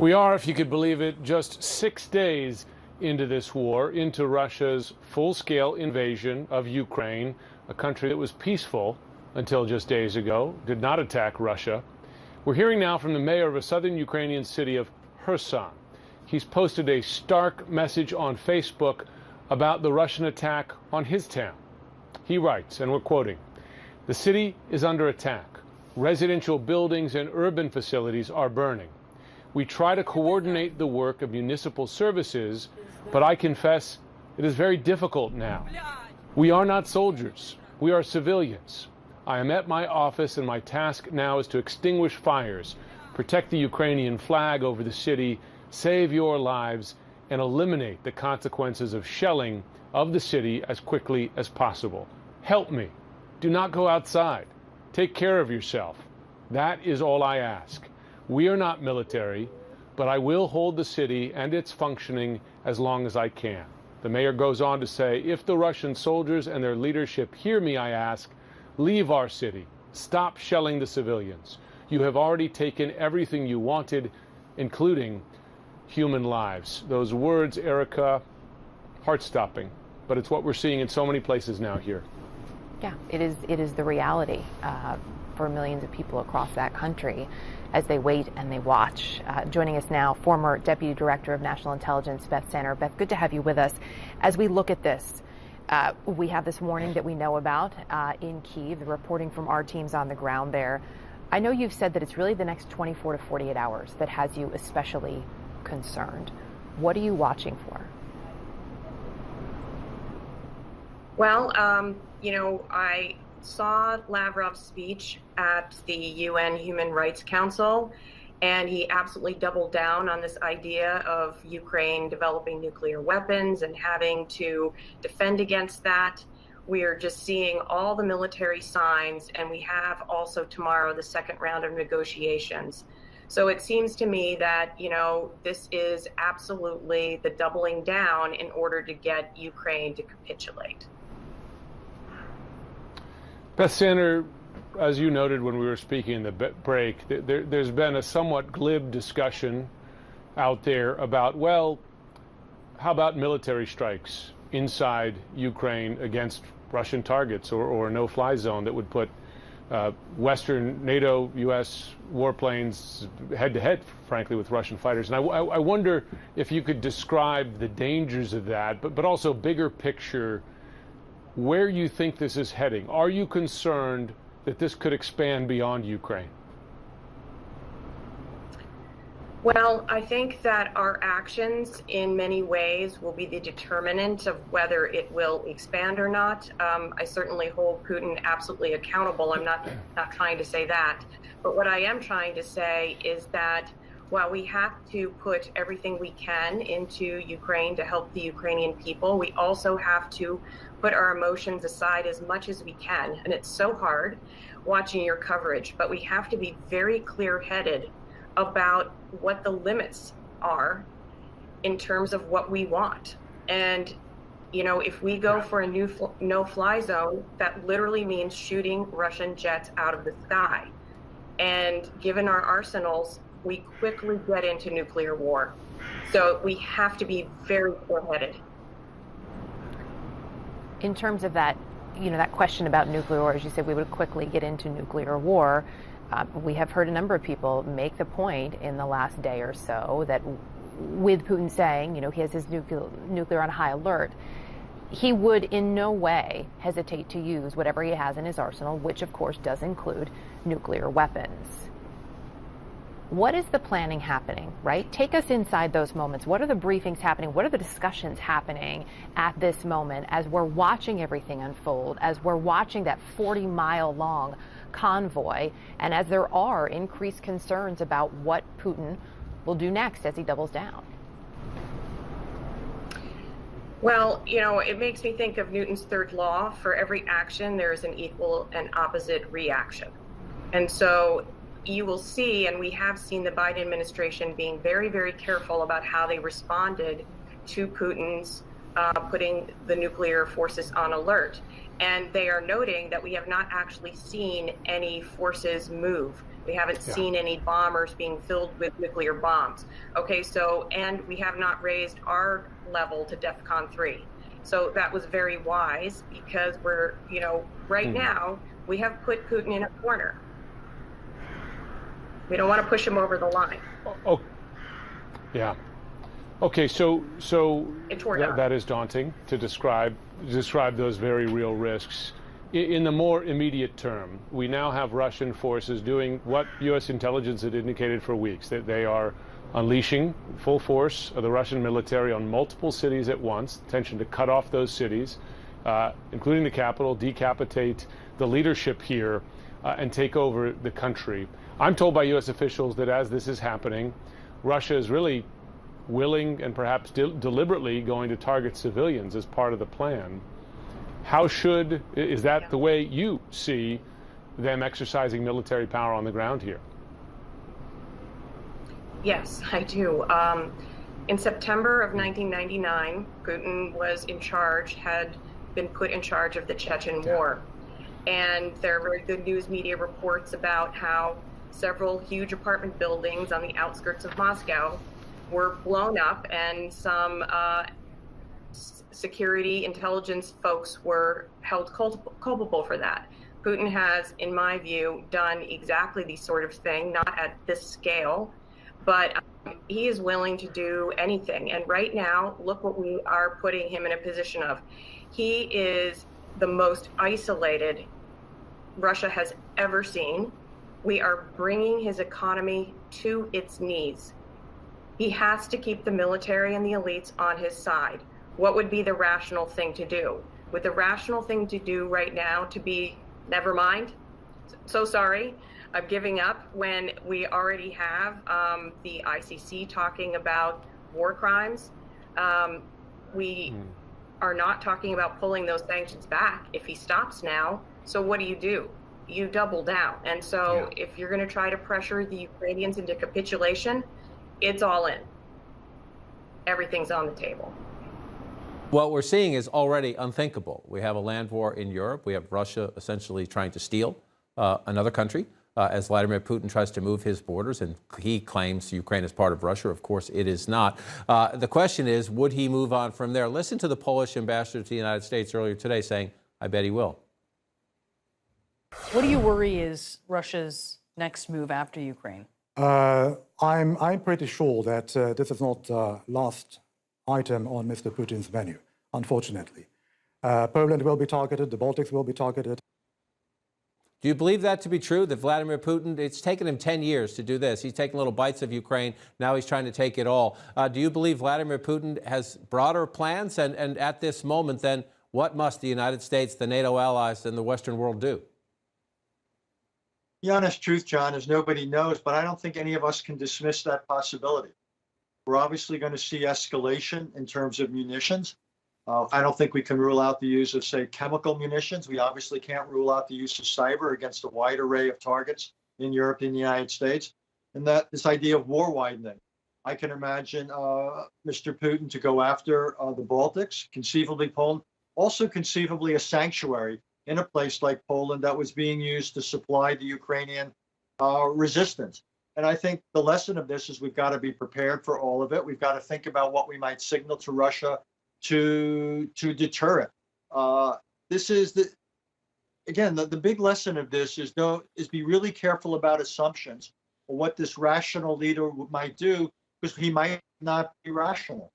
We are, if you could believe it, just 6 days into this war, into Russia's full-scale invasion of Ukraine, a country that was peaceful until just days ago, did not attack Russia. We're hearing now from the mayor of a southern Ukrainian city of Kherson. He's posted a stark message on Facebook about the Russian attack on his town. He writes, and we're quoting, "The city is under attack. Residential buildings and urban facilities are burning. We try to coordinate the work of municipal services, but I confess it is very difficult now. We are not soldiers. We are civilians. I am at my office, and my task now is to extinguish fires, protect the Ukrainian flag over the city, save your lives, and eliminate the consequences of shelling of the city as quickly as possible. Help me. Do not go outside. Take care of yourself. That is all I ask. We are not military, but I will hold the city and its functioning as long as I can." The mayor goes on to say, "If the Russian soldiers and their leadership hear me, I ask, leave our city. Stop shelling the civilians. You have already taken everything you wanted, including human lives." Those words, Erica, heart-stopping, but it's what we're seeing in so many places now here. Yeah, it is the reality for millions of people across that country as they wait and they watch. Joining us now, former Deputy Director of National Intelligence, Beth Sanner. Beth, good to have you with us. As we look at this, we have this warning that we know about in Kyiv, the reporting from our teams on the ground there. I know you've said that it's really the next 24 to 48 hours that has you especially concerned. What are you watching for? Well, I saw Lavrov's speech at the UN Human Rights Council, and he absolutely doubled down on this idea of Ukraine developing nuclear weapons and having to defend against that. We are just seeing all the military signs, and we have also tomorrow the second round of negotiations. So it seems to me that, this is absolutely the doubling down in order to get Ukraine to capitulate. Beth Sanner, as you noted when we were speaking in the break, there's been a somewhat glib discussion out there about, well, how about military strikes inside Ukraine against Russian targets or a no-fly zone that would put Western NATO, U.S. warplanes head-to-head, frankly, with Russian fighters. And I wonder if you could describe the dangers of that, but also bigger picture, where you think this is heading. Are you concerned that this could expand beyond Ukraine? Well, I think that our actions in many ways will be the determinant of whether it will expand or not. I certainly hold Putin absolutely accountable. I'm not trying to say that. But what I am trying to say is that while we have to put everything we can into Ukraine to help the Ukrainian people, we also have to put our emotions aside as much as we can. And it's so hard watching your coverage, but we have to be very clear-headed about what the limits are in terms of what we want. And, if we go for a new no-fly zone, that literally means shooting Russian jets out of the sky. And given our arsenals, we quickly get into nuclear war. So we have to be very clear-headed. In terms of that, that question about nuclear war, as you said, we would quickly get into nuclear war. We have heard a number of people make the point in the last day or so that with Putin saying, he has his nuclear on high alert, he would in no way hesitate to use whatever he has in his arsenal, which of course does include nuclear weapons. What is the planning happening, right? Take us inside those moments. What are the briefings happening? What are the discussions happening at this moment as we're watching everything unfold, as we're watching that 40-mile-long convoy, and as there are increased concerns about what Putin will do next as he doubles down? Well, it makes me think of Newton's third law. For every action, there is an equal and opposite reaction. And so you will see, and we have seen the Biden administration being very, very careful about how they responded to Putin's putting the nuclear forces on alert. And they are noting that we have not actually seen any forces move We haven't seen any bombers being filled with nuclear bombs. Okay, so, and we have not raised our level to DEFCON 3. So that was very wise because we're, right now, we have put Putin in a corner. We don't want to push him over the line. Oh, yeah. Okay, so that is daunting to describe those very real risks. In the more immediate term, we now have Russian forces doing what U.S. intelligence had indicated for weeks, that they are unleashing full force of the Russian military on multiple cities at once, intention to cut off those cities, including the capital, decapitate the leadership here, and take over the country. I'm told by U.S. officials that as this is happening, Russia is really willing and perhaps deliberately going to target civilians as part of the plan. Is that the way you see them exercising military power on the ground here? Yes, I do. In September of 1999, Putin was had been put in charge of the Chechen War. And there were good news media reports about how several huge apartment buildings on the outskirts of Moscow were blown up, and some security intelligence folks were held culpable for that. Putin has, in my view, done exactly the sort of thing, not at this scale, but he is willing to do anything. And right now, look what we are putting him in a position of. He is the most isolated Russia has ever seen. We are bringing his economy to its knees. He has to keep the military and the elites on his side. What would be the rational thing to do? Would the rational thing to do right now to be, never mind, so sorry, I'm giving up, when we already have the ICC talking about war crimes? We are not talking about pulling those sanctions back if he stops now. So what do? You double down. And so if you're going to try to pressure the Ukrainians into capitulation, it's all in. Everything's on the table. What we're seeing is already unthinkable. We have a land war in Europe. We have Russia essentially trying to steal another country as Vladimir Putin tries to move his borders, and he claims Ukraine is part of Russia. Of course, it is not. The question is, would he move on from there? Listen to the Polish ambassador to the United States earlier today saying, I bet he will. What do you worry is Russia's next move after Ukraine? I'm pretty sure that this is not the last item on Mr. Putin's menu, unfortunately. Poland will be targeted, the Baltics will be targeted. Do you believe that to be true, that Vladimir Putin, it's taken him 10 years to do this. He's taken little bites of Ukraine. Now he's trying to take it all. Do you believe Vladimir Putin has broader plans? And at this moment, then, what must the United States, the NATO allies, and the Western world do? The honest truth, John, is nobody knows, but I don't think any of us can dismiss that possibility. We're obviously going to see escalation in terms of munitions. I don't think we can rule out the use of, say, chemical munitions. We obviously can't rule out the use of cyber against a wide array of targets in Europe and the United States. And that this idea of war widening. I can imagine Mr. Putin to go after the Baltics, conceivably Poland, also conceivably a sanctuary in a place like Poland that was being used to supply the Ukrainian resistance. And I think the lesson of this is we've got to be prepared for all of it. We've got to think about what we might signal to Russia to deter it. This is the big lesson of this is be really careful about assumptions or what this rational leader might do, because he might not be rational.